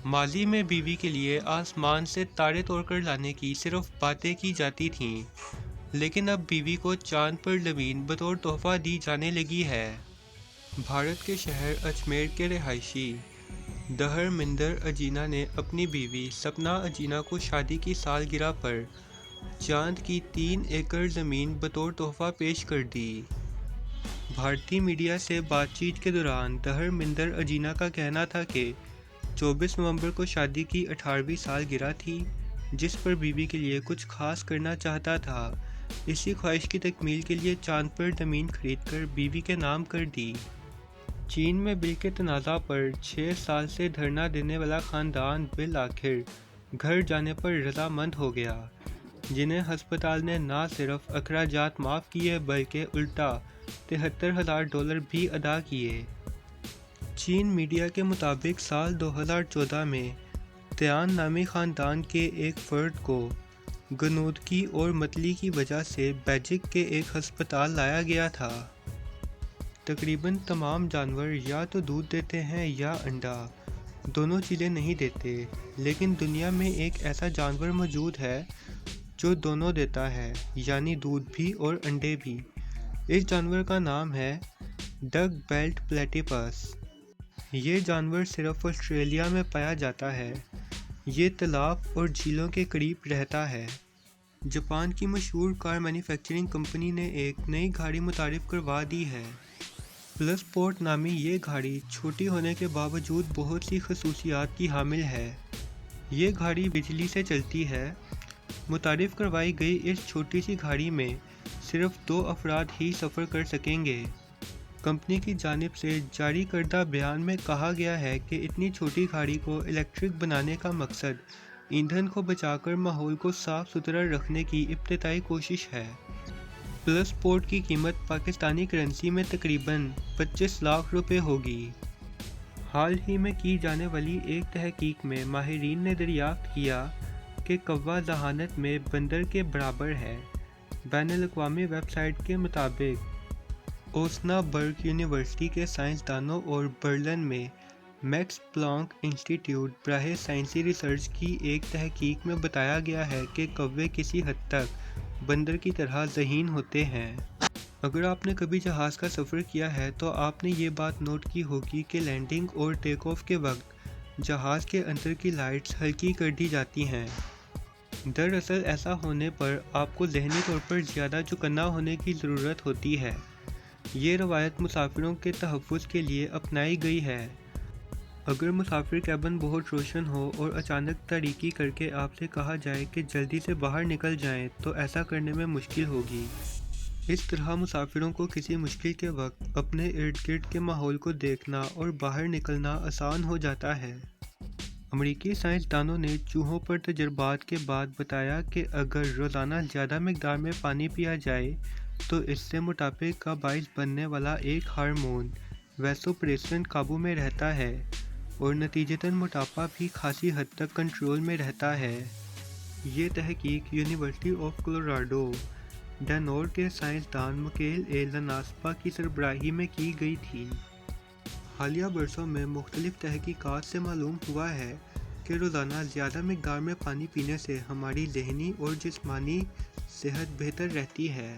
ماضی میں بیوی کے لیے آسمان سے تارے توڑ کر لانے کی صرف باتیں کی جاتی تھیں، لیکن اب بیوی کو چاند پر زمین بطور تحفہ دی جانے لگی ہے۔ بھارت کے شہر اجمیر کے رہائشی دھرمیندر اجینا نے اپنی بیوی سپنا اجینا کو شادی کی سالگرہ پر چاند کی 3 ایکڑ زمین بطور تحفہ پیش کر دی۔ بھارتی میڈیا سے بات چیت کے دوران دھرمیندر اجینا کا کہنا تھا کہ 24 نومبر کو شادی کی 18ویں سالگرہ تھی، جس پر بیوی کے لیے کچھ خاص کرنا چاہتا تھا۔ اسی خواہش کی تکمیل کے لیے چاند پر زمین خرید کر بیوی کے نام کر دی۔ چین میں بل کے تنازع پر 6 سال سے دھرنا دینے والا خاندان بالآخر گھر جانے پر رضامند ہو گیا، جنہیں ہسپتال نے نہ صرف اخراجات معاف کیے بلکہ الٹا $73,000 بھی ادا کیے۔ چین میڈیا کے مطابق سال 2014 میں تیان نامی خاندان کے ایک فرد کو غنودگی اور متلی کی وجہ سے بیجنگ کے ایک ہسپتال لایا گیا تھا۔ تقریباً تمام جانور یا تو دودھ دیتے ہیں یا انڈا، دونوں چیزیں نہیں دیتے، لیکن دنیا میں ایک ایسا جانور موجود ہے جو دونوں دیتا ہے، یعنی دودھ بھی اور انڈے بھی۔ اس جانور کا نام ہے ڈک بیلٹ پلیٹیپس۔ یہ جانور صرف آسٹریلیا میں پایا جاتا ہے۔ یہ تالاب اور جھیلوں کے قریب رہتا ہے۔ جاپان کی مشہور کار مینوفیکچرنگ کمپنی نے ایک نئی گاڑی متعارف کروا دی ہے۔ پلس پورٹ نامی یہ گاڑی چھوٹی ہونے کے باوجود بہت سی خصوصیات کی حامل ہے۔ یہ گاڑی بجلی سے چلتی ہے۔ متعارف کروائی گئی اس چھوٹی سی گاڑی میں صرف 2 افراد ہی سفر کر سکیں گے۔ کمپنی کی جانب سے جاری کردہ بیان میں کہا گیا ہے کہ اتنی چھوٹی گاڑی کو الیکٹرک بنانے کا مقصد ایندھن کو بچا کر ماحول کو صاف ستھرا رکھنے کی ابتدائی کوشش ہے۔ پلس پورٹ کی قیمت پاکستانی کرنسی میں تقریباً 25 لاکھ روپے ہوگی۔ حال ہی میں کی جانے والی ایک تحقیق میں ماہرین نے دریافت کیا کہ کوا ذہانت میں بندر کے برابر ہے۔ بین الاقوامی ویب سائٹ کے مطابق اوسنا برگ یونیورسٹی کے سائنسدانوں اور برلن میں میکس پلانک انسٹی ٹیوٹ براہ سائنسی ریسرچ کی ایک تحقیق میں بتایا گیا ہے کہ کوے کسی حد تک بندر کی طرح ذہین ہوتے ہیں۔ اگر آپ نے کبھی جہاز کا سفر کیا ہے تو آپ نے یہ بات نوٹ کی ہوگی کہ لینڈنگ اور ٹیک آف کے وقت جہاز کے اندر کی لائٹس ہلکی کر دی جاتی ہیں۔ دراصل ایسا ہونے پر آپ کو ذہنی طور پر زیادہ چوکنا ہونے کی ضرورت ہوتی ہے۔ یہ روایت مسافروں کے تحفظ کے لیے اپنائی گئی ہے۔ اگر مسافر کیبن بہت روشن ہو اور اچانک تاریکی کر کے آپ سے کہا جائے کہ جلدی سے باہر نکل جائیں تو ایسا کرنے میں مشکل ہوگی۔ اس طرح مسافروں کو کسی مشکل کے وقت اپنے ارد گرد کے ماحول کو دیکھنا اور باہر نکلنا آسان ہو جاتا ہے۔ امریکی سائنسدانوں نے چوہوں پر تجربات کے بعد بتایا کہ اگر روزانہ زیادہ مقدار میں پانی پیا جائے تو اس سے موٹاپے کا باعث بننے والا ایک ہارمون ویسوپریسن قابو میں رہتا ہے اور نتیجتاً موٹاپا بھی خاصی حد تک کنٹرول میں رہتا ہے۔ یہ تحقیق یونیورسٹی آف کولوراڈو ڈینور کے سائنسدان مکیل اے لناسپا کی سربراہی میں کی گئی تھی۔ حالیہ برسوں میں مختلف تحقیقات سے معلوم ہوا ہے کہ روزانہ زیادہ مقدار میں پانی پینے سے ہماری ذہنی اور جسمانی صحت بہتر رہتی ہے۔